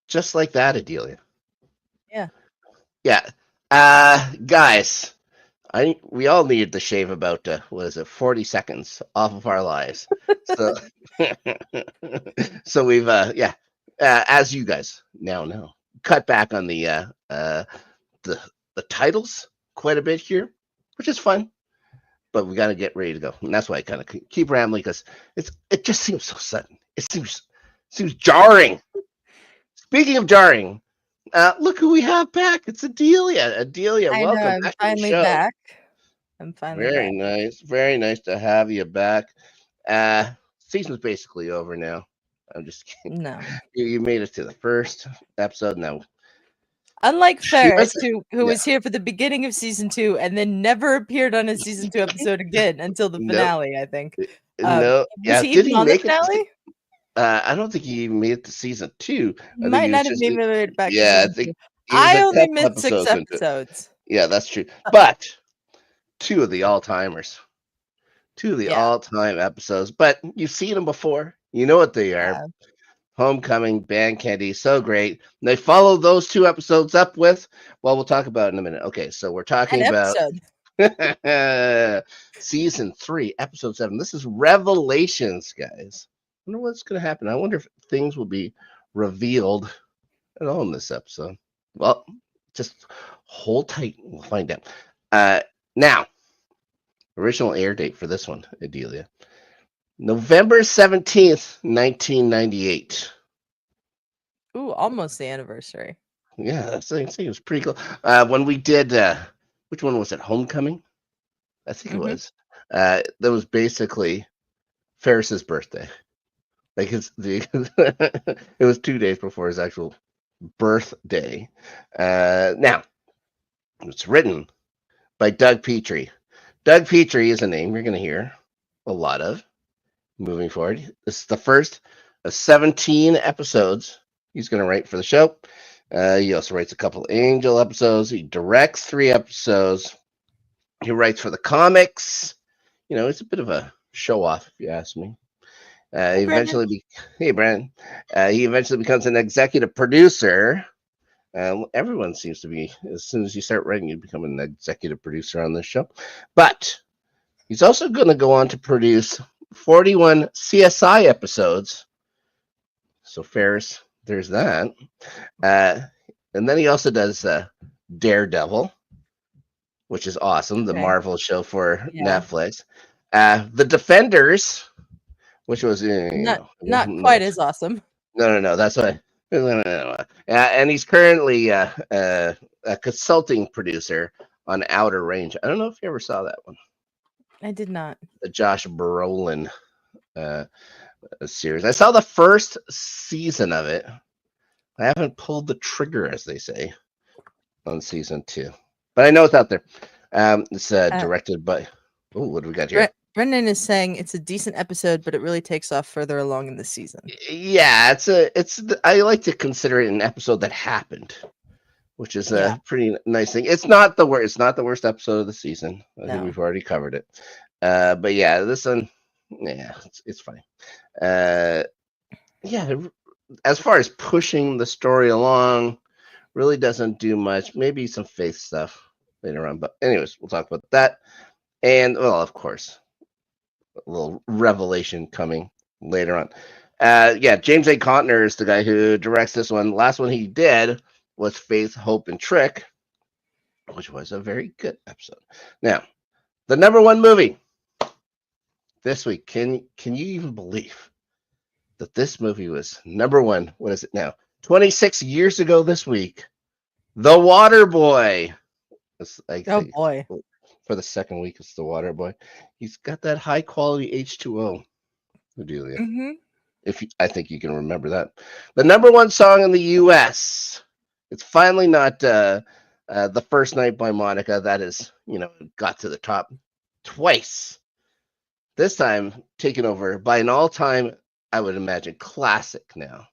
Just like that, Adelia. Yeah. Yeah. Guys, we all needed to shave about 40 seconds off of our lives. So so we've as you guys now know, cut back on the titles quite a bit here, which is fun. But we got to get ready to go, and that's why I kind of keep rambling because it just seems so sudden. It seems jarring. Speaking of jarring, look who we have back. It's Adelia. Adelia, I know, welcome I'm back to the finally show. back. I'm finally Very back. nice. Very nice to have you back. Season's basically over now. I'm just kidding. No. You made it to the first episode now. Unlike She Ferris, was who yeah. was here for the beginning of season 2 and then never appeared on a season 2 episode again until the Nope. finale, I think. No. Was he even on the finale? I don't think he even made it to season 2. He I think might he was not have just even made it back to yeah. I season 2. think he was I a only couple missed 6 episodes into it. episodes. Yeah, that's true. But two of the all-timers. Two of the Yeah. all-time episodes. But you've seen them before. You know what they are. Yeah. Homecoming, Band Candy, so great. And they follow those 2 episodes up with, well, we'll talk about it in a minute. Okay, so we're talking An about episode. season 3, episode 7. This is Revelations, guys. I wonder what's going to happen. I wonder if things will be revealed at all in this episode. Well, just hold tight. We'll find out. Now, original air date for this one, Adelia. November 17th, 1998. Ooh, almost the anniversary. Yeah, I think it was pretty cool. When we did, which one was it? Homecoming? I think it was. That was basically Ferris's birthday. Like it was 2 days before his actual birthday. Now, it's written by Doug Petrie. Doug Petrie is a name you're going to hear a lot of moving forward. This is the first of 17 episodes he's going to write for the show. He also writes a couple Angel episodes. He directs 3 episodes. He writes for the comics. You know, it's a bit of a show off, if you ask me. He eventually Brandon. He eventually becomes an executive producer. Everyone seems to be, as soon as you start writing, you become an executive producer on this show. But he's also going to go on to produce 41 CSI episodes. So Ferris, there's that. And then he also does Daredevil, which is awesome, the Marvel show for Netflix. The Defenders, which was not quite as awesome. No. That's why. And he's currently a consulting producer on Outer Range. I don't know if you ever saw that one. I did not. The Josh Brolin series. I saw the first season of it. I haven't pulled the trigger, as they say, on season 2, but I know it's out there. It's directed by. Oh, what do we got here? Brendan is saying it's a decent episode, but it really takes off further along in the season. Yeah, I like to consider it an episode that happened, which is a pretty nice thing. It's not the worst. It's not the worst episode of the season. I think we've already covered it. But yeah, this one, it's funny. As far as pushing the story along, really doesn't do much. Maybe some faith stuff later on. But anyways, we'll talk about that. And well, of course, a little revelation coming later on. James A. Contner is the guy who directs this one. Last one he did was Faith, Hope, and Trick, which was a very good episode. Now, the number 1 movie this week. Can you even believe that this movie was number 1? What is it now? 26 years ago this week. The Waterboy. Boy. For the second week, it's The Waterboy. He's got that high quality H2O. Adelia. I think you can remember that. The number 1 song in the U.S. It's finally not The First Night by Monica. That is, got to the top twice. This time taken over by an all-time, I would imagine, classic now.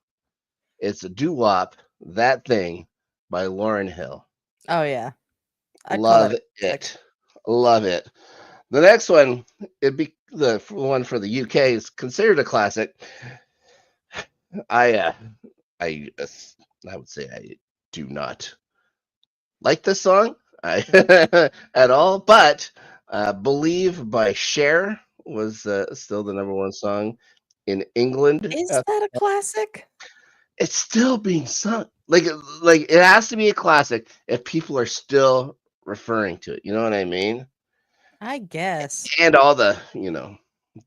It's a doo-wop, That Thing by Lauryn Hill. Oh, yeah. Love it. Love it. The next one, it'd be the one for the UK, is considered a classic. I I would say I do not like this song at all, but Believe by Cher was still the number one song in England. Is that a classic? It's still being sung. Like it has to be a classic if people are still referring to it. You know what I mean? I guess. And all the,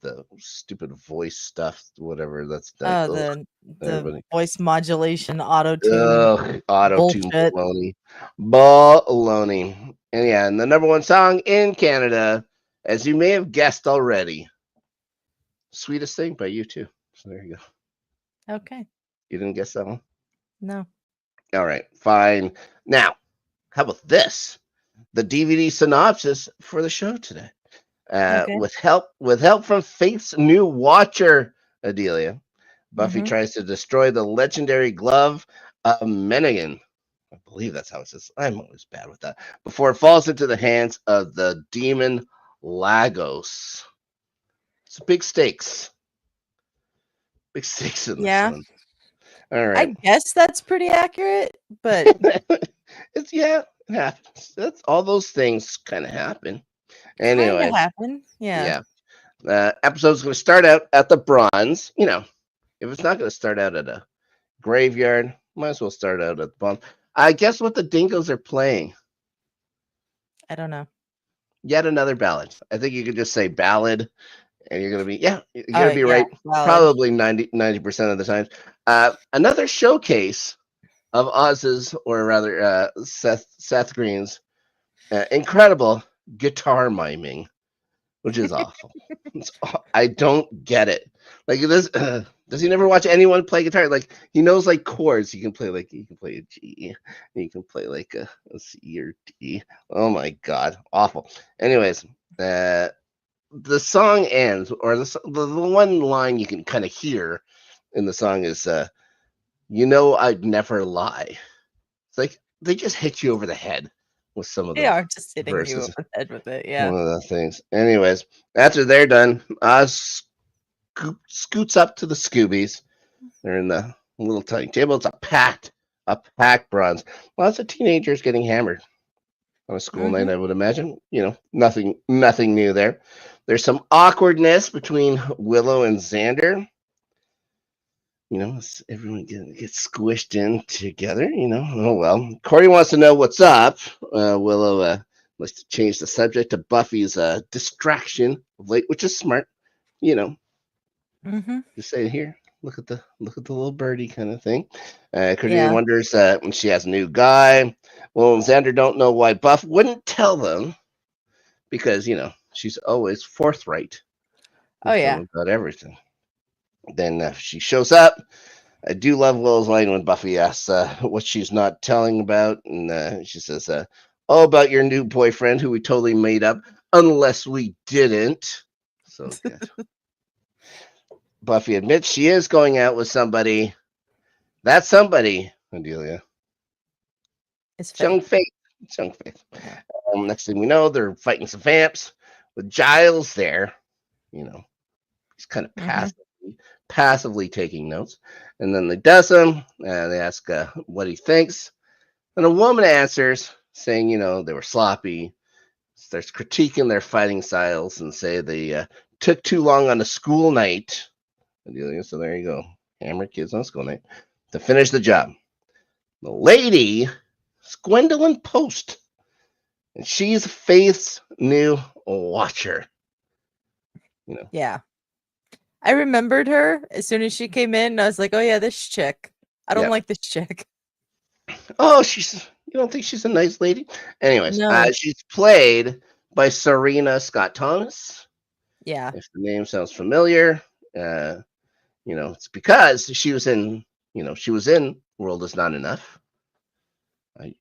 the stupid voice stuff, whatever that's done. Oh, Ugh, the everybody. voice modulation, auto tune Ugh, auto tune bullshit. baloney. Baloney. And yeah, and the number one song in Canada, as you may have guessed already, Sweetest Thing by U2. So there you go. Okay. You didn't guess that one? No. All right, fine. Now, how about this? The DVD synopsis for the show today. Okay. With help from Faith's new watcher, Adelia, Buffy Mhm. tries to destroy the legendary glove of Menegan. I believe that's how it says. I'm always bad with that. Before it falls into the hands of the demon Lagos. It's big stakes. Big stakes in this Yeah. one. All I right. guess that's pretty accurate, but It's it happens. That's all those things kind of happen. kind Anyway, of happened. Yeah. episode's going to start out at the bronze. If it's not going to start out at a graveyard, might as well start out at the bronze. I guess what the Dingoes are playing. I don't know. Yet another ballad. I think you could just say ballad, and you're going to be you're Oh, going to be yeah, right. valid. Probably 90% of the time. Another showcase of Oz's, or rather Seth Green's incredible guitar miming, which is awful. I don't get it. Like this, does he never watch anyone play guitar? Like he knows like chords. He can play a G. He can play like a C or D. Oh my god, awful. Anyways, the song ends, or the one line you can kind of hear in the song is, I'd never lie. It's like they just hit you over the head with some of They the are just hitting you verses. over the head with it. Yeah. One of the things. Anyways, after they're done, Oz scoots up to the Scoobies. They're in the little tiny table. It's a packed bronze. Lots of teenagers getting hammered on a school night, I would imagine. Nothing new there. There's some awkwardness between Willow and Xander. Everyone gets squished in together. Oh well. Corey wants to know what's up. Willow likes to change the subject to Buffy's distraction of late, which is smart. Just say here. Look at the little birdie kind of thing. Cordelia wonders when she has a new guy. Well, Xander don't know why Buff wouldn't tell them, because she's always forthright. Oh yeah. About everything. Then she shows up. I do love Willow's line when Buffy asks what she's not telling about, and she says, "Oh, about your new boyfriend who we totally made up, unless we didn't." So good. Buffy admits she is going out with somebody. That somebody, Adelia. It's Young Faith. It's Young Faith. Next thing we know, they're fighting some vamps with Giles there. He's kind of passively taking notes. And then they does him, and they ask what he thinks. And a woman answers, saying, they were sloppy. Starts critiquing their fighting styles and say they took too long on a school night. So there you go. Hammer kids on school night to finish the job. The lady is Gwendolyn Post, and she's Faith's new watcher. Yeah. I remembered her as soon as she came in. I was like, oh yeah, this chick. I don't like this chick. Oh, you don't think she's a nice lady? Anyways, No. she's played by Serena Scott Thomas. Yeah. If the name sounds familiar, it's because she was in World Is Not Enough. I'm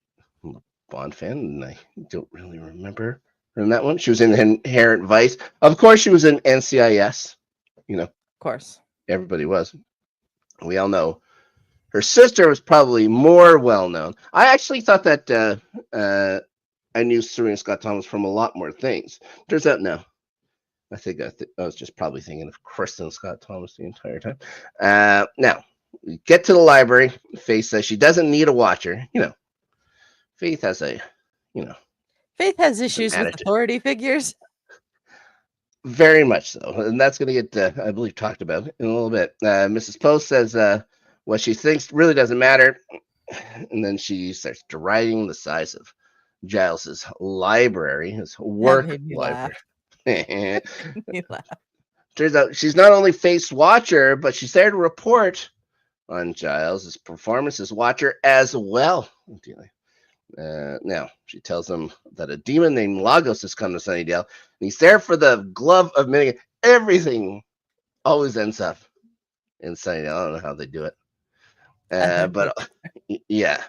a Bond fan, and I don't really remember her in that one. She was in Inherent Vice. Of course, she was in NCIS. Of course. Everybody was. We all know. Her sister was probably more well-known. I actually thought that I knew Serena Scott Thomas from a lot more things. Turns out, no. I think I was just probably thinking of Kristen Scott Thomas the entire time. Now, we get to the library. Faith says she doesn't need a watcher. Faith has a, Faith has issues with attitude. authority figures. Very much so. And that's going to get, I believe, talked about in a little bit. Mrs. Post says what she thinks really doesn't matter. And then she starts deriding the size of Giles's library, his work library. Turns out she's not only Faith's watcher, but she's there to report on Giles's performance as watcher as well. Now, she tells them that a demon named Lagos has come to Sunnydale, and he's there for the glove of Milligan. Everything always ends up in Sunnydale. I don't know how they do it. But yeah,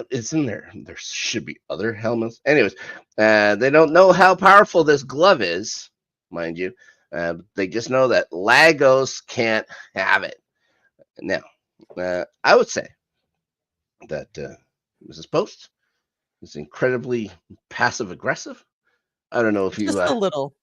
it's in there. There should be other Hellmouths. Anyways, they don't know how powerful this glove is, mind you. They just know that Lagos can't have it. Now, I would say that Mrs. Post is incredibly passive aggressive. I don't know if you just a little.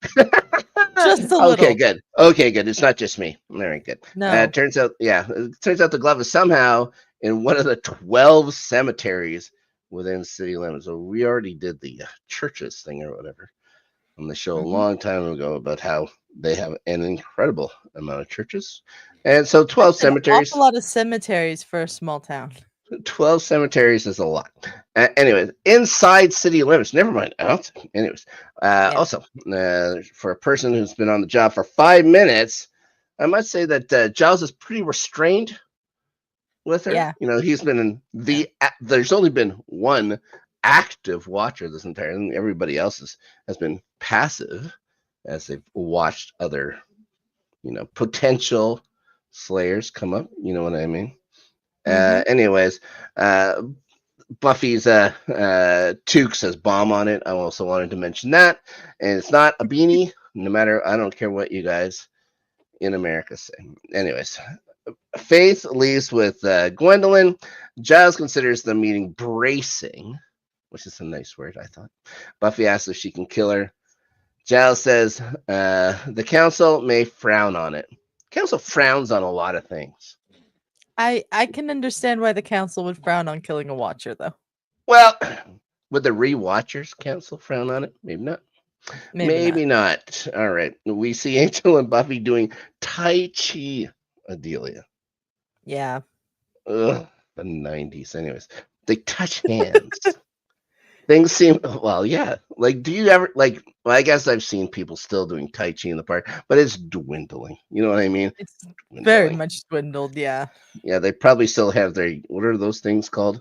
Just a little. Okay, good. Okay, good. It's not just me. Very good. No. It turns out the glove is somehow in one of the 12 cemeteries within city limits. So we already did the churches thing or whatever on the show a long time ago about how they have an incredible amount of churches. And so 12 cemeteries. An awful lot of cemeteries for a small town. 12 cemeteries is a lot. Anyways, inside city limits. Never mind. Outside. Anyways, also, for a person who's been on the job for 5 minutes, I must say that Giles is pretty restrained with her. Yeah. He's been in there's only been one active watcher this entire thing. Everybody else has been passive as they've watched other, potential slayers come up. You know what I mean? Anyways, Buffy's toque says bomb on it. I also wanted to mention that. And it's not a beanie, I don't care what you guys in America say. Anyways, Faith leaves with Gwendolyn. Giles considers the meeting bracing, which is a nice word, I thought. Buffy asks if she can kill her. Giles says the council may frown on it. Council frowns on a lot of things. I can understand why the council would frown on killing a watcher, though. Well, would the Rewatchers council frown on it? Maybe not. Maybe not. All right. We see Angel and Buffy doing Tai Chi, Adelia. Yeah. Ugh, the 90s. Anyways, they touch hands. Things seem, yeah. Like, do you ever, I guess I've seen people still doing Tai Chi in the park, but it's dwindling. You know what I mean? It's very much dwindled, yeah. Yeah, they probably still have their, what are those things called?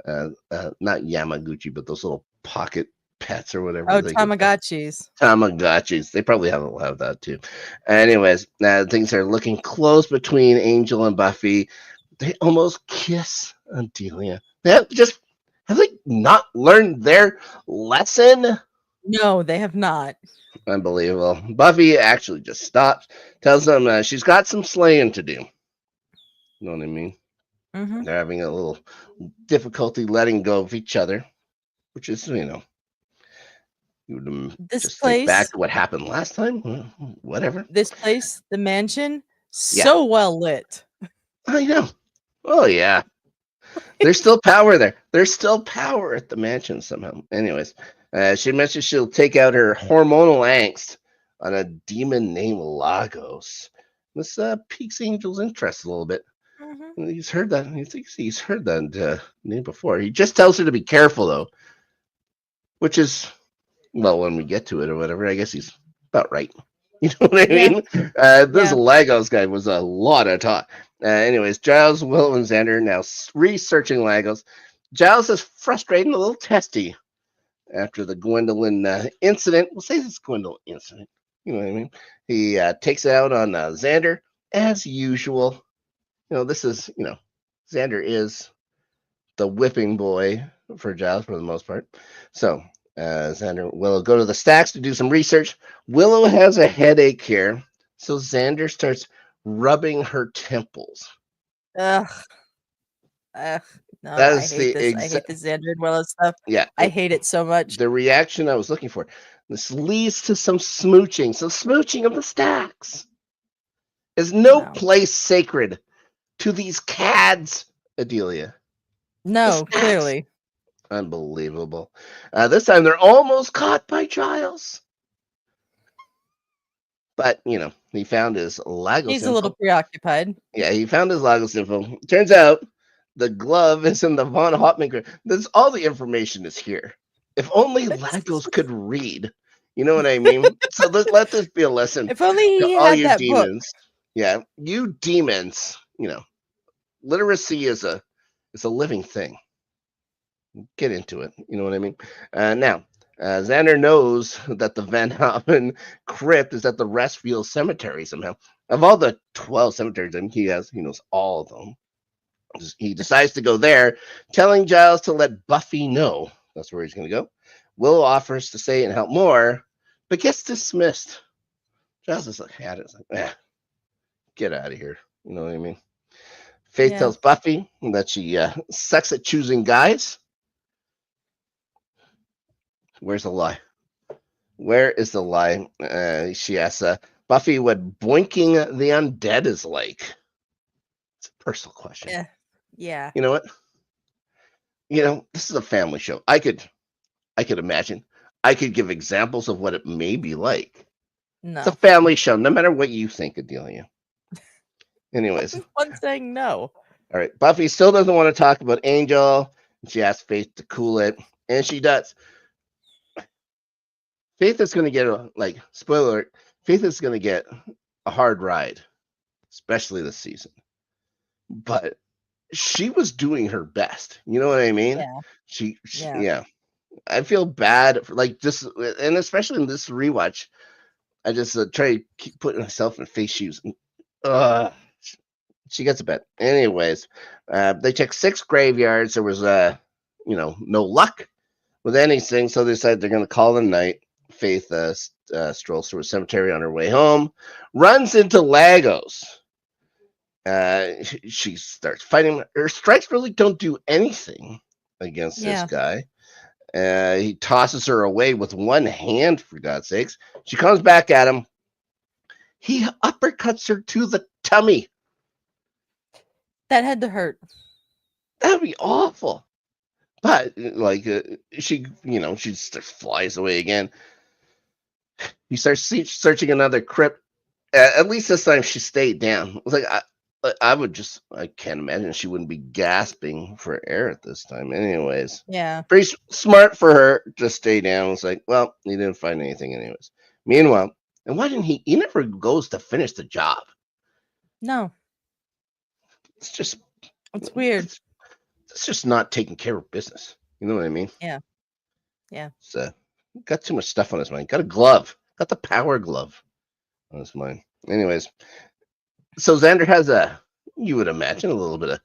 Not Yamaguchi, but those little pocket pets or whatever. Oh, Tamagotchis. Tamagotchis. They probably have that too. Anyways, things are looking close between Angel and Buffy. They almost kiss Adelia. Have they not learned their lesson? No, they have not. Unbelievable. Buffy actually just stops, tells them she's got some slaying to do. You know what I mean? Mm-hmm. They're having a little difficulty letting go of each other, which is, you would just think back to what happened last time. Whatever. This place, the mansion, so well lit. I know. Oh, yeah. There's still power there. There's still power at the mansion somehow. Anyways, she mentions she'll take out her hormonal angst on a demon named Lagos. This piques Angel's interest a little bit. Mm-hmm. He's heard that. He thinks he's heard that name before. He just tells her to be careful, though, which is, when we get to it or whatever, I guess he's about right. You know what I mean? This Lagos guy was a lot of talk. Anyways, Giles, Willow, and Xander now researching Lagos. Giles is frustrated and a little testy after the Gwendolyn incident. We'll say it's Gwendolyn incident. You know what I mean? He takes it out on Xander as usual. This is, Xander is the whipping boy for Giles for the most part. So Xander will go to the stacks to do some research. Willow has a headache here, so Xander starts rubbing her temples. Ugh. No, I hate this. I hate the Xander and Willow stuff. Yeah. I hate it so much. The reaction I was looking for. This leads to some smooching. Some smooching of the stacks. There's no place sacred to these cads, Adelia. No, clearly. Unbelievable. This time they're almost caught by Giles. But, he found his Lagos He's info. a little preoccupied. Yeah, he found his Lagos info. Turns out the glove is in the Von Hoffman group. All the information is here. If only Lagos could read. You know what I mean? So let this be a lesson. If only he all had you that demons. book. Yeah, you demons, literacy is a living thing. Get into it. You know what I mean? Now, Xander knows that the Van Hoppen crypt is at the Restfield Cemetery somehow. Of all the 12 cemeteries he knows all of them. He decides to go there, telling Giles to let Buffy know that's where he's going to go. Will offers to stay and help more, but gets dismissed. Giles is like, get out of here. You know what I mean? Faith tells Buffy that she sucks at choosing guys. Where's the lie? Where is the lie? She asks Buffy what boinking the undead is like. It's a personal question. Yeah. You know what? This is a family show. I could imagine. I could give examples of what it may be like. No. It's a family show, no matter what you think, Adelia. Anyways. One saying no. All right. Buffy still doesn't want to talk about Angel. She asks Faith to cool it, and she does. Faith is going to get spoiler alert, Faith is going to get a hard ride, especially this season. But she was doing her best. You know what I mean? Yeah. She I feel bad for this, and especially in this rewatch, I just try to keep putting myself in Faith's shoes. She gets a bit. Anyways, they checked 6 graveyards. There was no luck with anything, so they decided they're going to call it a night. Faith strolls through a cemetery on her way home, runs into Lagos. She starts fighting. Her strikes really don't do anything against this guy. He tosses her away with one hand, for God's sakes. She comes back at him. He uppercuts her to the tummy. That had to hurt. That'd be awful. But she just flies away again. He starts searching another crypt. At least this time she stayed down. It's I can't imagine she wouldn't be gasping for air at this time. Anyways. Yeah. Pretty smart for her to stay down. It's he didn't find anything anyways. Meanwhile, and why didn't he never goes to finish the job? No. It's weird. It's just not taking care of business. You know what I mean? Yeah. Yeah. So got too much stuff on his mind. Got a glove. Got the power glove on his mind. Anyways. So Xander has you would imagine, a little bit of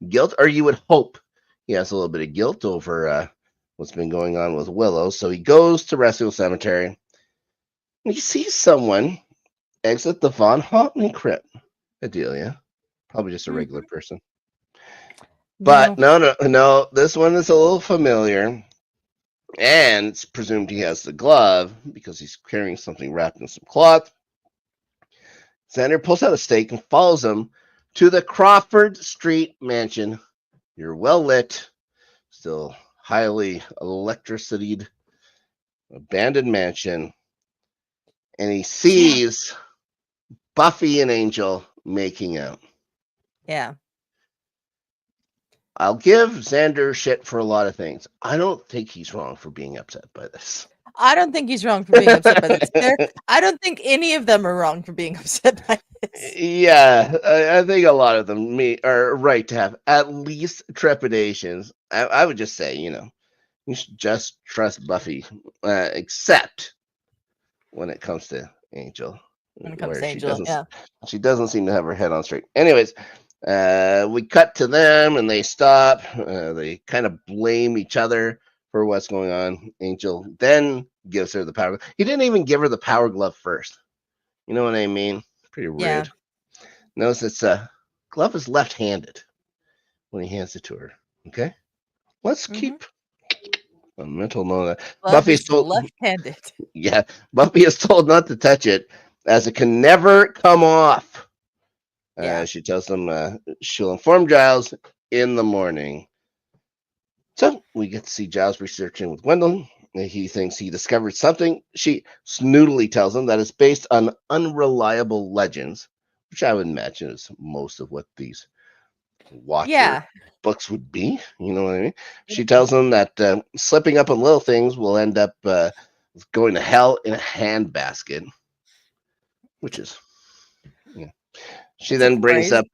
guilt, or you would hope he has a little bit of guilt over what's been going on with Willow. So he goes to Restfield Cemetery, and he sees someone exit the Von Hoffman crypt. Adelia. Probably just a regular person. But no, this one is a little familiar. And it's presumed he has the glove because he's carrying something wrapped in some cloth. Xander pulls out a stake and follows him to the Crawford Street mansion. You're well lit, still highly electricitied, abandoned mansion. And he sees Buffy and Angel making out. Yeah. I'll give Xander shit for a lot of things. I don't think he's wrong for being upset by this. I don't think he's wrong for being upset by this. I don't think any of them are wrong for being upset by this. Yeah, I think a lot of them are right to have at least trepidations. I would just say, you should just trust Buffy, except when it comes to Angel. When it comes to Angel, she doesn't seem to have her head on straight. Anyways, we cut to them and they stop. They kind of blame each other for what's going on. Angel then gives her the power. He didn't even give her the power glove first. You know what I mean? Pretty rude. Yeah. Notice its glove is left-handed when he hands it to her. Okay, let's keep a mental note of that. Buffy's told left-handed. Yeah, Buffy is told not to touch it, as it can never come off. She tells them she'll inform Giles in the morning. So we get to see Giles researching with Gwendolyn. He thinks he discovered something. She snootily tells him that it's based on unreliable legends, which I would imagine is most of what these Watcher books would be. You know what I mean? She tells him that slipping up on little things will end up going to hell in a handbasket, which is, She then brings up,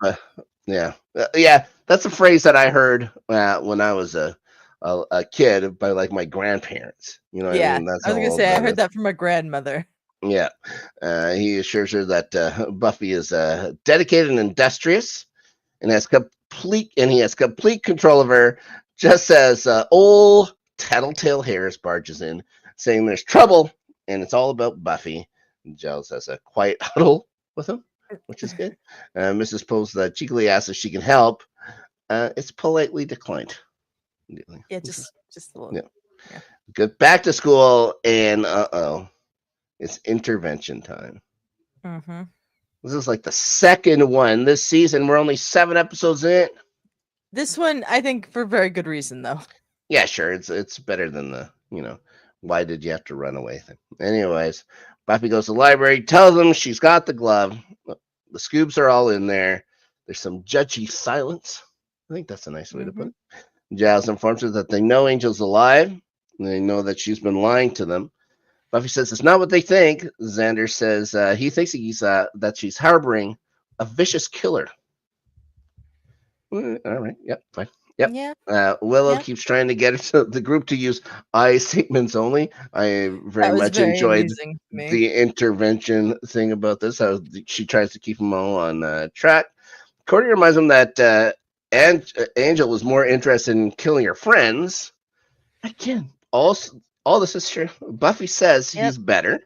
that's a phrase that I heard when I was a kid by like my grandparents. You know what I mean? That's I was gonna say I heard that from my grandmother. Yeah, he assures her that Buffy is dedicated and industrious, and he has complete control of her. Just as old Tattletale Harris barges in, saying there's trouble, and it's all about Buffy. Giles has a quiet huddle with him, which is good. Mrs. Post cheekily asks if she can help. It's politely declined. Yeah, just a little. Yeah. Get back to school, and it's intervention time. Mm-hmm. This is like the second one this season. We're only 7 episodes in. This one, I think, for very good reason, though. Yeah, sure. It's better than the, why did you have to run away thing. Anyways, Buffy goes to the library, tells them she's got the glove. The Scoobs are all in there. There's some judgy silence. I think that's a nice way to put it. Giles informs her that they know Angel's alive. And they know that she's been lying to them. Buffy says it's not what they think. Xander says he thinks that she's harboring a vicious killer. All right. Yep. Fine. Yep. Yeah. Willow keeps trying to get the group to use I statements only. I very much enjoyed the intervention thing about this. How she tries to keep them all on track. Cordy reminds them that Angel was more interested in killing her friends. Again, all this is true. Buffy says he's better.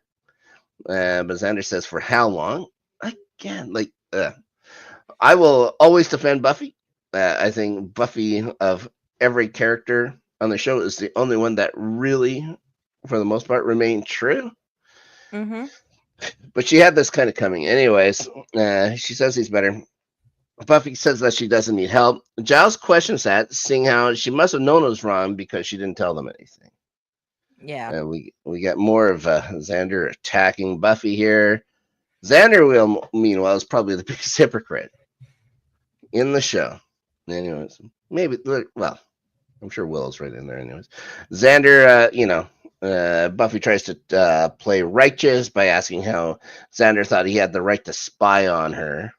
But Xander says for how long? Again, I will always defend Buffy. I think Buffy, of every character on the show, is the only one that really, for the most part, remained true. Mm-hmm. But she had this kind of coming. Anyways, she says he's better. Buffy says that she doesn't need help. Giles questions that, seeing how she must have known it was wrong because she didn't tell them anything. Yeah. And we get more of Xander attacking Buffy here. Xander, meanwhile, is probably the biggest hypocrite in the show. Anyways, maybe, I'm sure Willow's right in there. Anyways, Xander, Buffy tries to play righteous by asking how Xander thought he had the right to spy on her,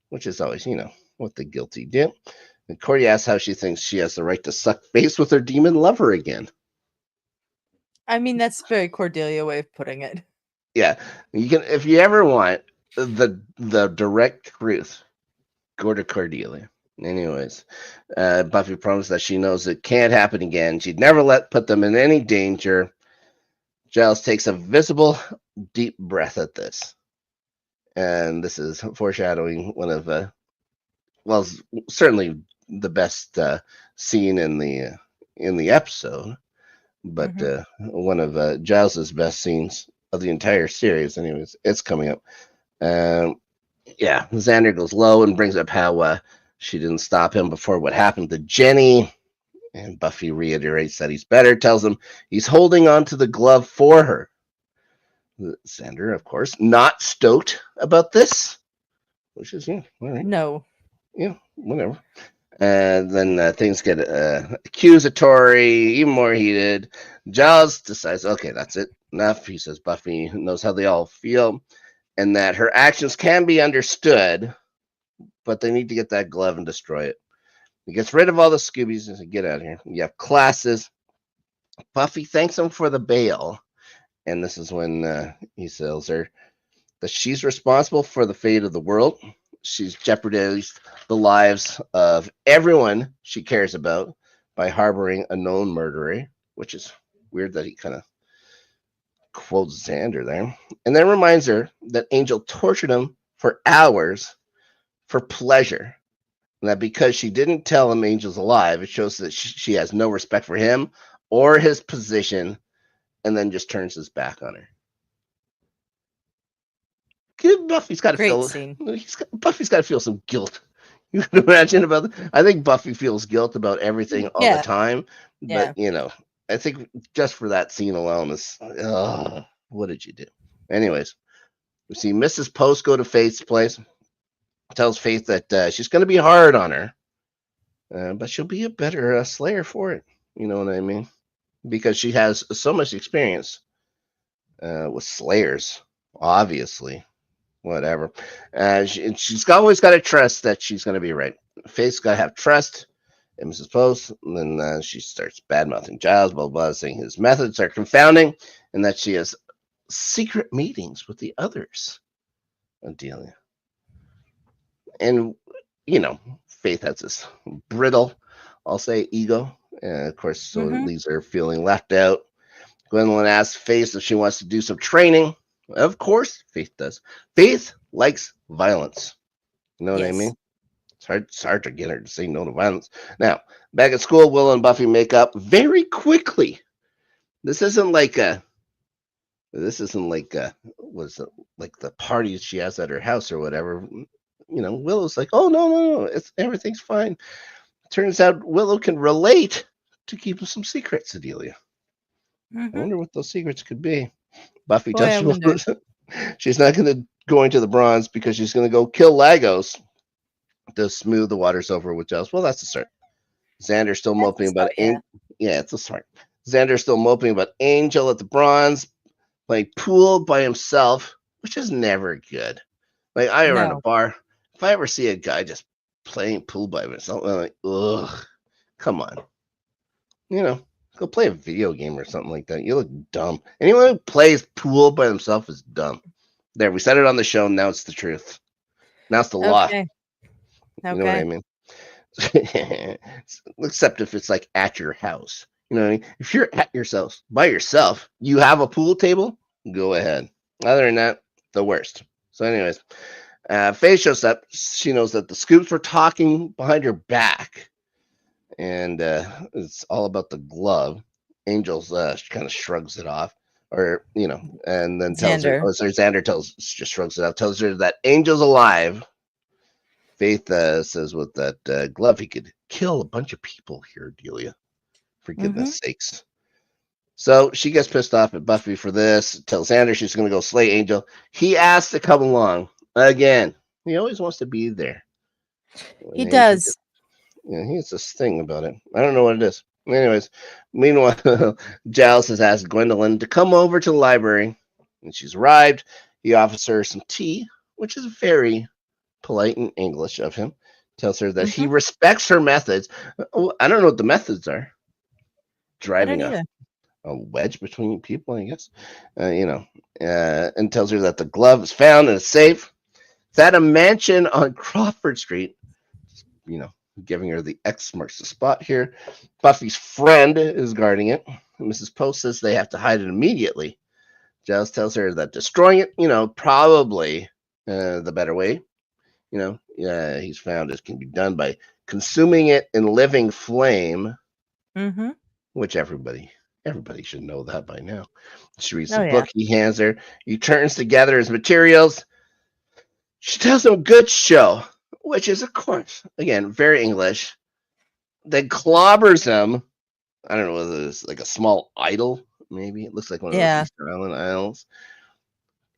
which is always, what the guilty do. And Cordy asks how she thinks she has the right to suck face with her demon lover again. I mean, that's a very Cordelia way of putting it. Yeah, you can, if you ever want the direct truth, go to Cordelia. Anyways, Buffy promised that she knows it can't happen again. She'd never put them in any danger. Giles takes a visible, deep breath at this. And this is foreshadowing one of, certainly the best scene in the episode, but one of Giles's best scenes of the entire series. Anyways, it's coming up. Xander goes low and brings up how she didn't stop him before what happened to Jenny. And Buffy reiterates that he's better, tells him he's holding on to the glove for her. Xander, of course, not stoked about this, which is, all right. No. Yeah, whatever. And then things get accusatory, even more heated. Giles decides, okay, that's it. Enough. He says Buffy knows how they all feel and that her actions can be understood, but they need to get that glove and destroy it. He gets rid of all the Scoobies and says, get out of here. You have classes. Buffy thanks him for the bail. And this is when he tells her that she's responsible for the fate of the world. She's jeopardized the lives of everyone she cares about by harboring a known murderer, which is weird that he kind of quotes Xander there. And then reminds her that Angel tortured him for hours for pleasure. And that because she didn't tell him Angel's alive, it shows that she has no respect for him or his position, and then just turns his back on her. Buffy's got to Great feel. scene. Buffy's got to feel some guilt. You can imagine about. I think Buffy feels guilt about everything all the time, but I think just for that scene alone is, what did you do? Anyways, we see Mrs. Post go to Faith's place, tells Faith that she's going to be hard on her, but she'll be a better Slayer for it. You know what I mean? Because she has so much experience with Slayers, obviously. Whatever. She's always got to trust that she's going to be right. Faith's got to have trust in Mrs. Post, and then she starts bad-mouthing Giles, blah, blah, saying his methods are confounding, and that she has secret meetings with the others. Adelia. And, Faith has this brittle, I'll say, ego. And of course, so it leaves her feeling left out. Gwendolyn asks Faith if she wants to do some training. Of course, Faith does. Faith likes violence. You know what I mean? It's hard to get her to say no to violence. Now, back at school, Willow and Buffy make up very quickly. This isn't like was it like the parties she has at her house or whatever. Willow's like, oh no, everything's fine. Turns out Willow can relate to keeping some secrets, Adelia. I wonder what those secrets could be. Buffy tells she's not going to go into the bronze because she's going to go kill Lagos to smooth the waters over with Giles. Well, that's a start. Xander's still moping about it's a start. Xander's still moping about Angel at the bronze, playing pool by himself, which is never good. Like I run a bar. If I ever see a guy just playing pool by himself, I'm like, ugh, come on. Go play a video game or something like that. You look dumb. Anyone who plays pool by himself is dumb. There, we said it on the show. Now it's the truth. Now it's the law. You know what I mean? Except if it's like at your house. You know what I mean? If you're at yourself by yourself, you have a pool table, go ahead. Other than that, the worst. So anyways, Faye shows up. She knows that the Scoops were talking behind her back. And it's all about the glove. Angel's kind of shrugs it off, or and then tells her. Oh, sorry, Xander just shrugs it off. Tells her that Angel's alive. Faith says with that glove he could kill a bunch of people here, Delia. For goodness sakes. So she gets pissed off at Buffy for this. Tells Xander she's going to go slay Angel. He asks to come along again. He always wants to be there. He does. He has this thing about it. I don't know what it is. Anyways, meanwhile, Giles has asked Gwendolyn to come over to the library, and she's arrived. He offers her some tea, which is very polite and English of him. Tells her that he respects her methods. I don't know what the methods are. Driving a wedge between people, I guess. And tells her that the glove is found and it's safe. It's at a mansion on Crawford Street. Giving her the X marks the spot here. Buffy's friend is guarding it. Mrs. Post says they have to hide it immediately. Giles tells her that destroying it, probably the better way. He's found it can be done by consuming it in living flame, which everybody should know that by now. She reads the book he hands her. He turns to gather his materials. She tells him good show. Which is, of course, again, very English. Then clobbers him. I don't know whether it's like a small idol, maybe. It looks like one of those Easter Island idols.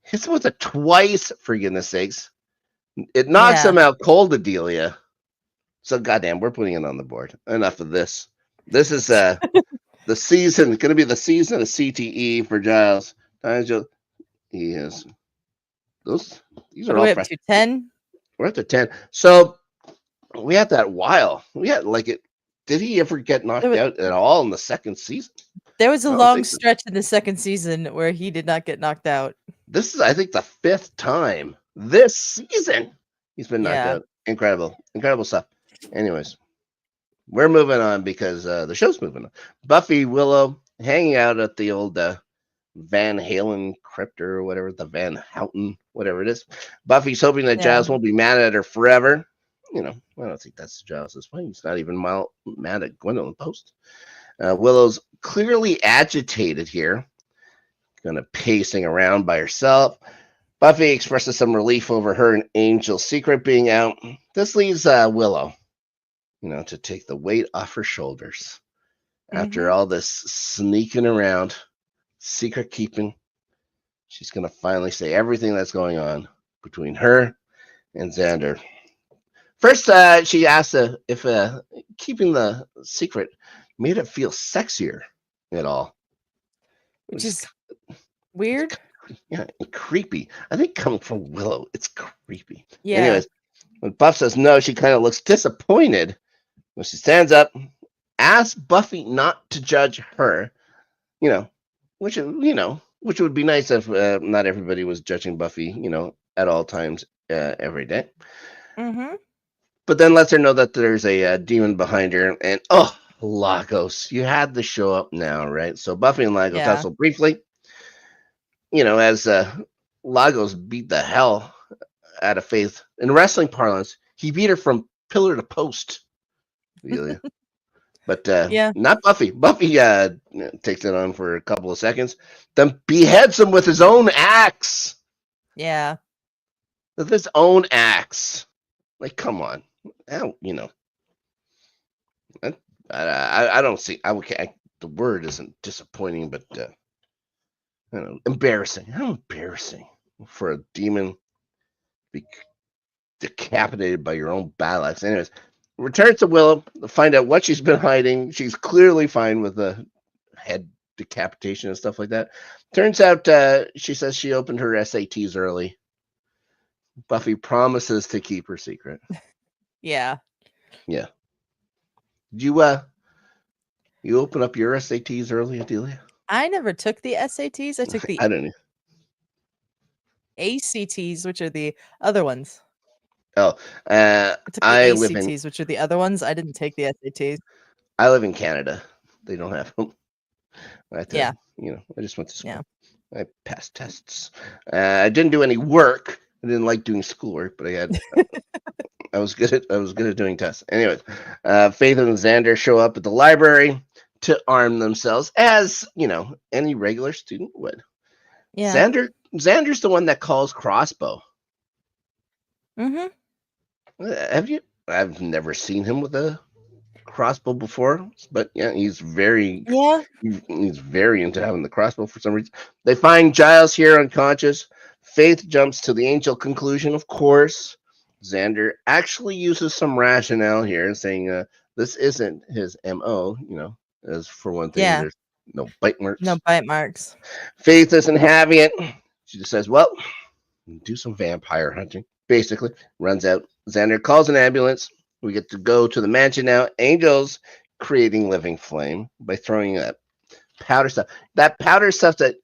Hits him with it twice, for goodness sakes. It knocks him out cold, Adelia. So, goddamn, we're putting it on the board. Enough of this. This is the season. It's going to be the season of CTE for Giles. He is. These are all up to 10? We're up to 10. So we had that while. We had did he ever get knocked out at all in the second season? There was a long stretch in the second season where he did not get knocked out. This is, I think, the 5th time this season he's been knocked out. Incredible stuff. Anyways, we're moving on because the show's moving on. Buffy, Willow hanging out at the old Van Halen crypt or whatever, the Van Houten, whatever it is. Buffy's hoping that Giles won't be mad at her forever. I don't think that's Giles' point. He's not even mad at Gwendolyn Post. Willow's clearly agitated here, kind of pacing around by herself. Buffy expresses some relief over her and Angel's secret being out. This leaves Willow, to take the weight off her shoulders. After all this sneaking around, secret keeping, she's going to finally say everything that's going on between her and Xander. First, she asked if keeping the secret made it feel sexier at all. Which is weird. Yeah, and creepy. I think coming from Willow, it's creepy. Yeah. Anyways, when Buff says no, she kind of looks disappointed. When she stands up, asks Buffy not to judge her, which would be nice if not everybody was judging Buffy, at all times, every day. But then lets her know that there's a demon behind her, and Lagos, you had the show up now, right? So Buffy and Lagos tussle briefly. As Lagos beat the hell out of Faith. In wrestling parlance, he beat her from pillar to post. Really. But not Buffy. Buffy takes it on for a couple of seconds, then beheads him with his own axe. Yeah. With his own axe. Like, come on. I don't see. The word isn't disappointing, but embarrassing. How embarrassing for a demon to be decapitated by your own battle axe. Anyways, returns to Willow to find out what she's been hiding. She's clearly fine with the head decapitation and stuff like that. Turns out she says she opened her SATs early. Buffy promises to keep her secret. Yeah. Yeah. Did you open up your SATs early, Adelia? I never took the SATs. I took the I don't know. ACTs, which are the other ones. Oh, I took the ACTs, which are the other ones. I didn't take the SATs. I live in Canada. They don't have them. I just went to school. Yeah. I passed tests. I didn't do any work. I didn't like doing schoolwork, but I was good at doing tests. Anyways, Faith and Xander show up at the library to arm themselves, as any regular student would. Yeah. Xander's the one that calls crossbow. Have you? I've never seen him with a crossbow before, but yeah, he's very into having the crossbow for some reason. They find Giles here unconscious. Faith jumps to the Angel conclusion, of course. Xander actually uses some rationale here, saying this isn't his MO, as for one thing, there's no bite marks. No bite marks. Faith isn't having it. She just says, well, do some vampire hunting. Basically, runs out. Xander calls an ambulance. We get to go to the mansion now. Angel's creating living flame by throwing powder stuff. That powder stuff that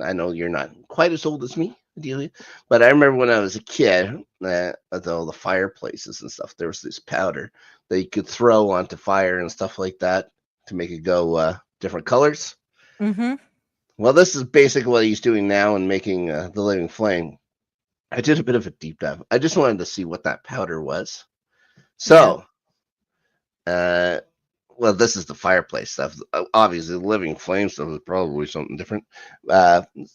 I know you're not quite as old as me, Adelia, but I remember when I was a kid at all the fireplaces and stuff, there was this powder that you could throw onto fire and stuff like that to make it go different colors. Well, this is basically what he's doing now in making the living flame. I did a bit of a deep dive. I just wanted to see what that powder was. So, well, this is the fireplace stuff. Obviously, the living flame stuff is probably something different.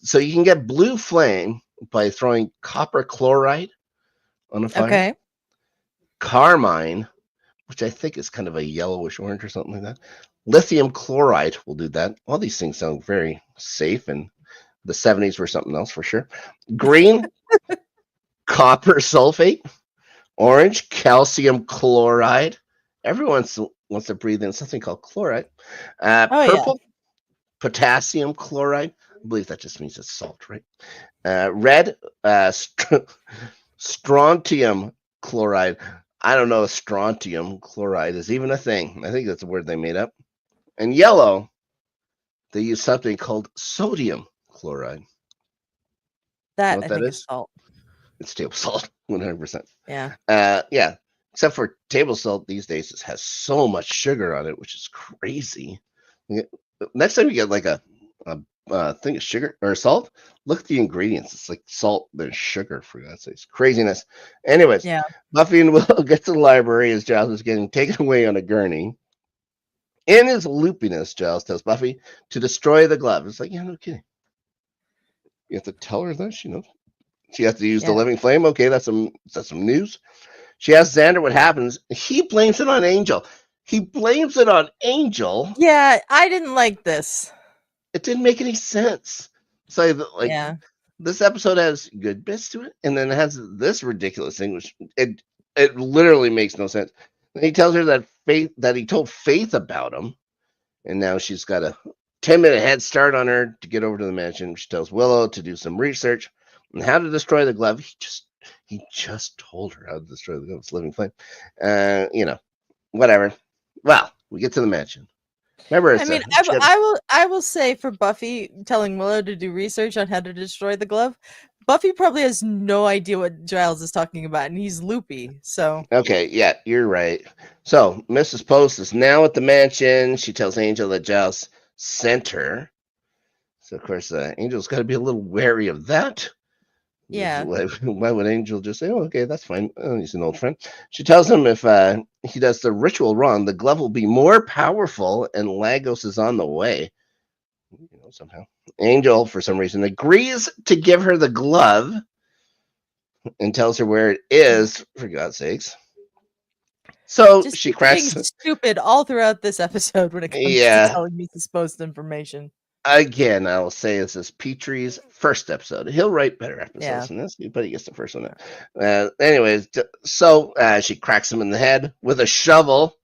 So you can get blue flame by throwing copper chloride on a fire. Okay. Carmine, which I think is kind of a yellowish orange or something like that. Lithium chloride will do that. All these things sound very safe, and the 70s were something else for sure. Green, copper sulfate. Orange, calcium chloride. Everyone wants to breathe in something called chloride. Purple, potassium chloride. I believe that just means it's salt, right? Red, strontium chloride. I don't know if strontium chloride is even a thing. I think that's a word they made up. And yellow, they use something called sodium chloride. That, you know what that is? Salt. It's table salt, 100%. Yeah. Yeah. Except for table salt these days, it has so much sugar on it, which is crazy. Next time you get like a thing of sugar or salt, look at the ingredients. It's like salt, then sugar, for God's sake. It's craziness. Anyways, Buffy and Willow get to the library as Giles is getting taken away on a gurney. In his loopiness, Giles tells Buffy to destroy the glove. It's like, yeah, no kidding. You have to tell her that, She has to use the living flame. Okay, that's some news. She asks Xander what happens. He blames it on Angel. Yeah, I didn't like this. It didn't make any sense. So, like, this episode has good bits to it, and then it has this ridiculous thing, which it literally makes no sense. And he tells her that he told Faith about him, and now she's got a 10-minute head start on her to get over to the mansion. She tells Willow to do some research on how to destroy the glove. He just told her how to destroy the glove's living flame. Whatever. Well, we get to the mansion. Remember, I will say for Buffy telling Willow to do research on how to destroy the glove, Buffy probably has no idea what Giles is talking about, and he's loopy. So okay, yeah, you're right. So Mrs. Post is now at the mansion. She tells Angel that Giles sent her. So of course, Angel's got to be a little wary of that. Yeah. Why would Angel just say, "Oh, okay, that's fine. Oh, he's an old friend"? She tells him if he does the ritual wrong, the glove will be more powerful, and Lagos is on the way. Somehow, Angel, for some reason, agrees to give her the glove and tells her where it is. For God's sakes! So just she cracks. Stupid all throughout this episode when it comes to telling Mrs. Post information. Again, I will say this is Petrie's first episode. He'll write better episodes than this, but he gets the first one. Anyways, so she cracks him in the head with a shovel.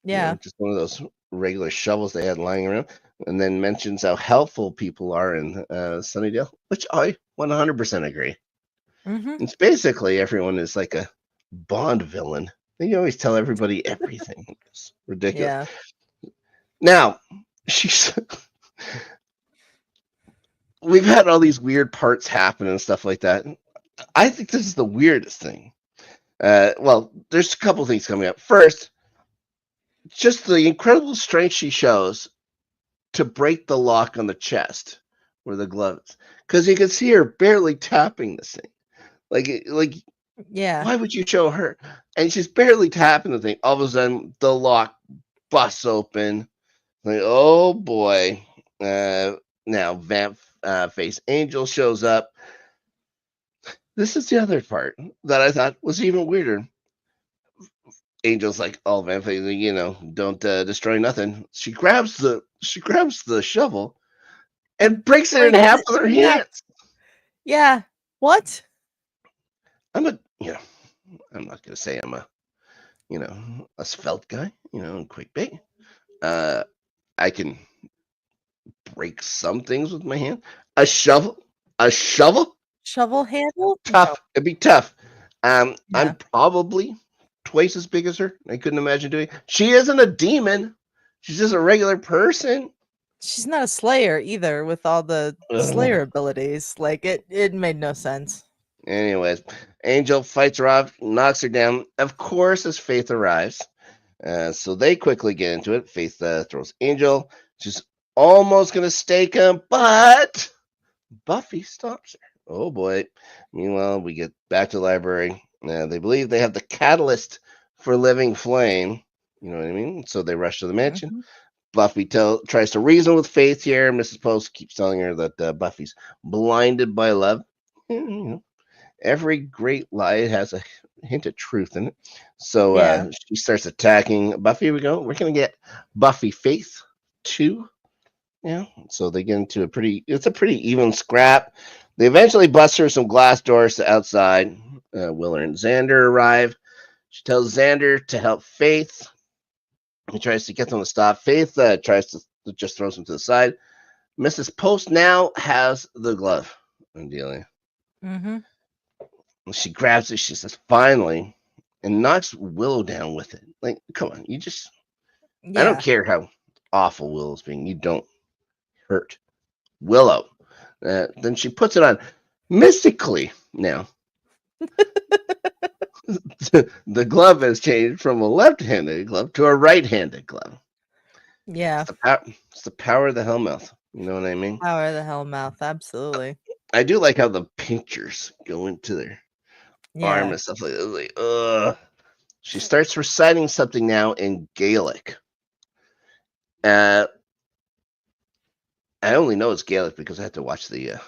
Yeah. Just one of those regular shovels they had lying around. And then mentions how helpful people are in Sunnydale, which I 100% agree. Mm-hmm. It's basically everyone is like a Bond villain. They always tell everybody everything. It's ridiculous. Yeah. Now, we've had all these weird parts happen and stuff like that. I think this is the weirdest thing. Well, there's a couple things coming up. First, just the incredible strength she shows to break the lock on the chest where the glove is, because you can see her barely tapping this thing. Like, yeah. Why would you show her? And she's barely tapping the thing. All of a sudden, the lock busts open. Like, oh boy! Now Vamp Face Angel shows up. This is the other part that I thought was even weirder. Angel's like, "Oh, Vamp Face, don't destroy nothing." She grabs the shovel and breaks it in half with her hands. Yeah. What? I'm not gonna say I'm a svelte guy, quick bait. I can break some things with my hand. A shovel handle? Tough. No. It'd be tough. I'm probably twice as big as her. I couldn't imagine doing. She isn't a demon. She's just a regular person. She's not a slayer either, with all the slayer abilities. Like it made no sense. Anyways, Angel fights her off, knocks her down. Of course, as Faith arrives. So they quickly get into it. Faith throws Angel. She's almost going to stake him, but Buffy stops her. Oh, boy. Meanwhile, we get back to the library. They believe they have the catalyst for living flame. You know what I mean? So they rush to the mansion. Mm-hmm. Buffy tries to reason with Faith here. Mrs. Post keeps telling her that Buffy's blinded by love. Every great lie has a hint of truth in it. So she starts attacking Buffy. We're going to get Buffy Faith 2. Yeah. So they get into a pretty even scrap. They eventually bust through some glass doors to outside. Willer and Xander arrive. She tells Xander to help Faith. He tries to get them to stop. Faith tries to just throws him to the side. Mrs. Post now has the glove. Ideally. Mm-hmm. She grabs it, she says, finally, and knocks Willow down with it. Like, come on, I don't care how awful Willow's being. You don't hurt Willow. Then she puts it on mystically now. The glove has changed from a left-handed glove to a right-handed glove. Yeah. It's the power of the Hellmouth. You know what I mean? Power of the Hellmouth, absolutely. I do like how the pictures go into their arm and stuff like that. Like, she starts reciting something now in Gaelic. I only know it's Gaelic because I had to watch the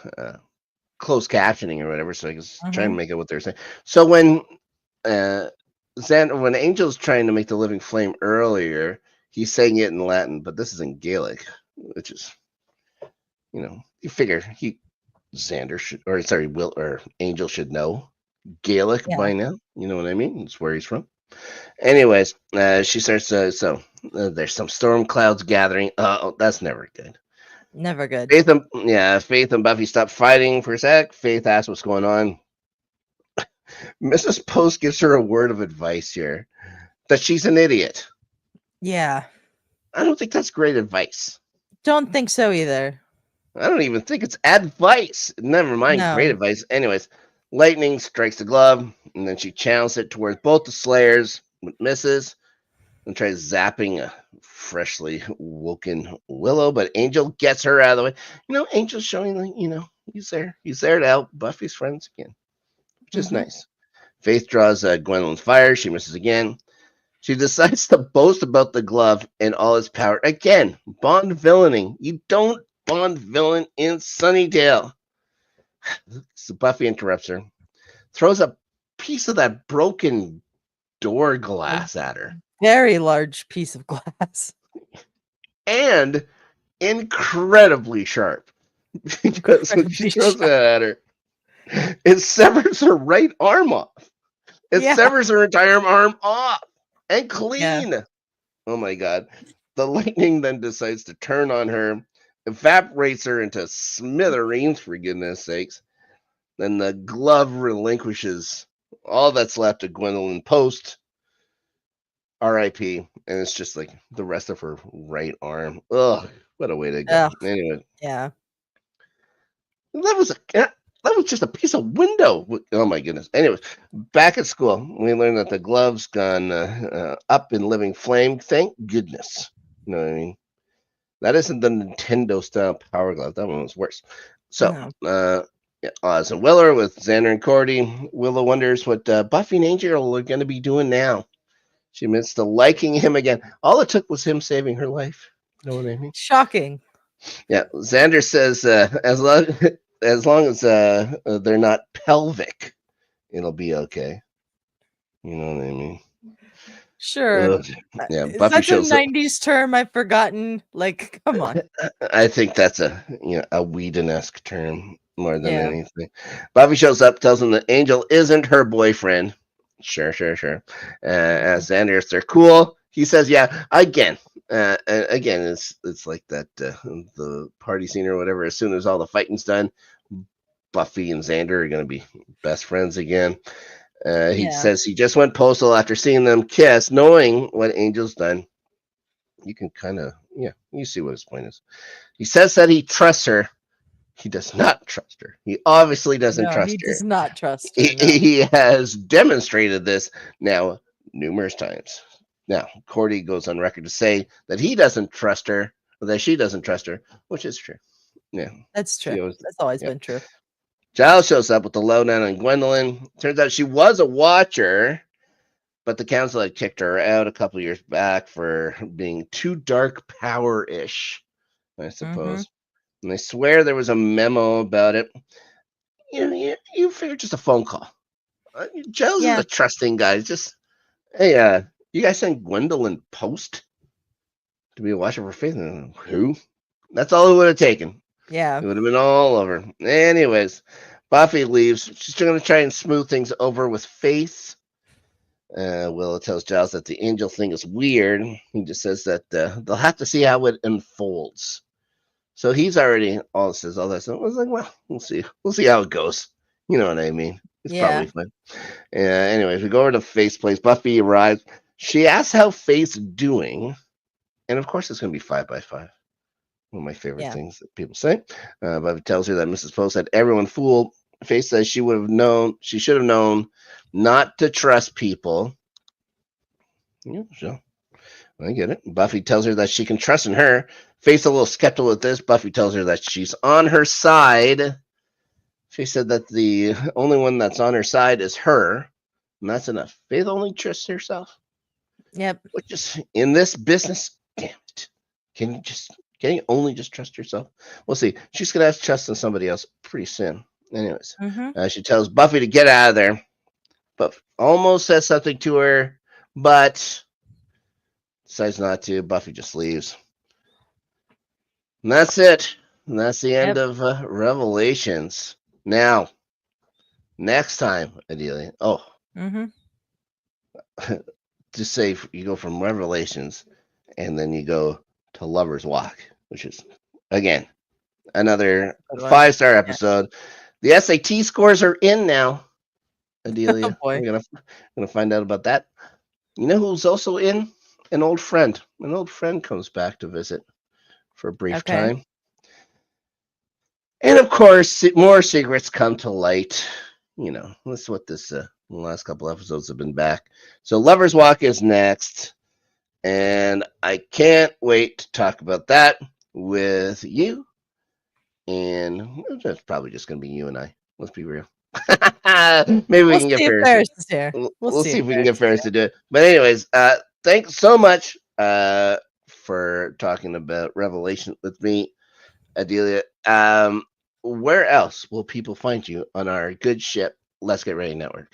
closed captioning or whatever, so I was trying to make out what they're saying. So when when Angel's trying to make the living flame earlier, he's saying it in Latin, but this is in Gaelic, which is, you figure Xander should, or sorry, Will or Angel should know Gaelic by now. You know what I mean? It's where he's from. Anyways, she starts. There's some storm clouds gathering. Oh, that's never good. Never good. Faith and Buffy stop fighting for a sec. Faith asks what's going on. Mrs. Post gives her a word of advice here that she's an idiot. Yeah. I don't think that's great advice. Don't think so either. I don't even think it's advice. Never mind great advice. Anyways, lightning strikes the glove, and then she channels it towards both the Slayers, but misses, and tries zapping a freshly woken Willow, but Angel gets her out of the way. Angel's showing, he's there. He's there to help Buffy's friends again, which is nice. Faith draws Gwendolyn's fire. She misses again. She decides to boast about the glove and all its power. Again, Bond villaining. You don't Bond villain in Sunnydale. So Buffy interrupts her, throws a piece of that broken door glass at her. Very large piece of glass. And incredibly sharp. Because when she throws it at her, it severs her right arm off. It severs her entire arm off. And clean. Yeah. Oh my God. The lightning then decides to turn on her, evaporates her into smithereens, for goodness sakes. Then the glove relinquishes all that's left of Gwendolyn Post, R.I.P. And it's just like the rest of her right arm. Ugh, what a way to go. Anyway. Yeah. That was just a piece of window. Oh my goodness. Anyways, back at school, we learned that the glove's gone up in living flame. Thank goodness. You know what I mean? That isn't the Nintendo style power glove. That one was worse. So, Oz and Willow with Xander and Cordy. Willow wonders what Buffy and Angel are going to be doing now. She admits to liking him again. All it took was him saving her life. You know what I mean? Shocking. Yeah. Xander says as long as they're not pelvic, it'll be okay. You know what I mean? Sure. Yeah, Buffy that's shows a 90s term I've forgotten. Like, come on. I think that's a Whedon-esque term more than anything. Buffy shows up, tells him that Angel isn't her boyfriend. Sure. As Xander, they're cool. He says, yeah, again, it's like that the party scene or whatever. As soon as all the fighting's done, Buffy and Xander are going to be best friends again. He says he just went postal after seeing them kiss, knowing what Angel's done. You can kind of, you see what his point is. He says that he trusts her. He does not trust her. He obviously doesn't trust her. He does not trust her. He has demonstrated this now numerous times. Now, Cordy goes on record to say that he doesn't trust her, or that she doesn't trust her, which is true. Yeah. That's true. That's always been true. Giles shows up with the lowdown on Gwendolyn. Turns out she was a watcher, but the council had kicked her out a couple years back for being too dark power-ish, I suppose. And they swear there was a memo about it. You figure just a phone call. Giles is a trusting guy. Just, hey, you guys sent Gwendolyn Post to be a watcher for Faith? Who? That's all it would have taken. Yeah. It would have been all over. Anyways, Buffy leaves. She's going to try and smooth things over with Faith. Willow tells Giles that the Angel thing is weird. He just says that they'll have to see how it unfolds. So he's already all says all that stuff. I was like, well, we'll see. We'll see how it goes. You know what I mean? It's probably fun. Anyways, we go over to Faith's place. Buffy arrives. She asks how Faith's doing. And of course, it's going to be 5 by 5. One of my favorite things that people say. Buffy tells her that Mrs. Post had everyone fooled. Faith says she should have known not to trust people. Yeah, sure. I get it. Buffy tells her that she can trust in her. Faith's a little skeptical with this. Buffy tells her that she's on her side. She said that the only one that's on her side is her, and that's enough. Faith only trusts herself. Yep. Which is in this business, damn it. Can you only just trust yourself? We'll see. She's gonna have to trust in somebody else pretty soon. Anyways, Mm-hmm. she tells Buffy to get out of there, but almost says something to her, but decides not to. Buffy just leaves. And that's it. And that's the end Yep. of Revelations. Now, next time, Adelia. Oh, Mm-hmm. just say you go from Revelations and then you go to Lover's Walk, which is, again, another Good one. 5-star Yeah. episode. The SAT scores are in now, Oh Adelia. boy. We're gonna find out about that. You know who's also in? An old friend. An old friend comes back to visit for a brief Okay. time. And of course, more secrets come to light. You know, that's what this the last couple episodes have been back. So Lover's Walk is next. And I can't wait to talk about that with you. And that's probably just going to be you and I. Let's be real. Maybe we We'll can get see if Ferris. Ferris is here. We'll See see if if we can Ferris get is Ferris here. to do it. But anyways, thanks so much for talking about Revelation with me, Adelia. Where else will people find you on our good ship Let's Get Ready Network?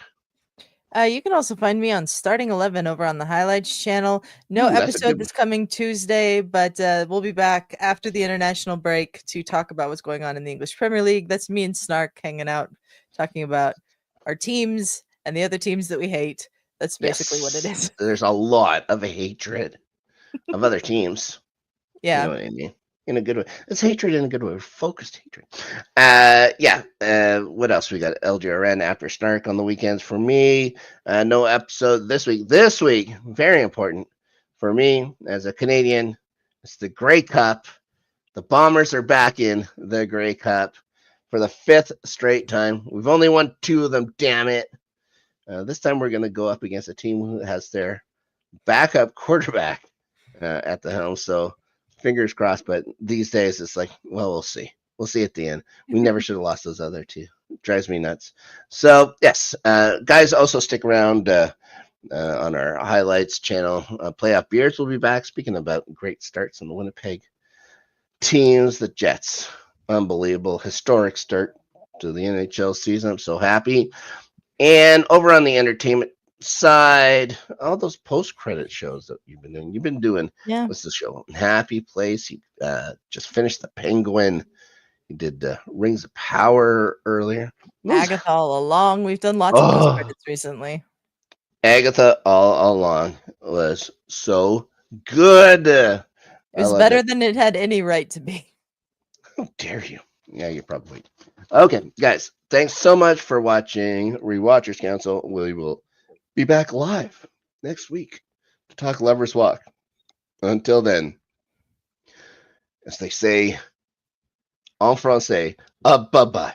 You can also find me on Starting 11 over on the Highlights channel. No That's a episode good this coming Tuesday, but we'll be back after the international break to talk about what's going on in the English Premier League. That's me and Snark hanging out, talking about our teams and the other teams that we hate. That's basically what it is. There's a lot of hatred of other teams. You know Yeah. what I mean? In a good way. It's hatred in a good way. Focused hatred. Yeah. What else we got? LGRN after Snark on the weekends for me. No episode this week. This week, very important for me as a Canadian. It's the Grey Cup. The Bombers are back in the Grey Cup for the 5th straight time. We've only won 2 of them. Damn it. This time we're going to go up against a team who has their backup quarterback at the helm. So fingers crossed. But these days it's like, well, we'll see. We'll see at the end. We never should have lost those other 2. It drives me nuts. So yes, guys, also stick around on our highlights channel. Playoff Beards will be back. Speaking about great starts in the Winnipeg teams, the Jets, unbelievable, historic start to the NHL season. I'm so happy. And over on the entertainment side, all those post-credit shows that you've been doing. Yeah. What's the show? Happy Place. He just finished The Penguin. He did Rings of Power earlier. Agatha All Along. We've done lots of post credits recently. Agatha All Along was so good. It was better than it had any right to be. How dare you? Yeah, you're probably. Okay, guys, thanks so much for watching Rewatchers Council. We will be back live next week to talk Lover's Walk. Until then, as they say en français, bye-bye.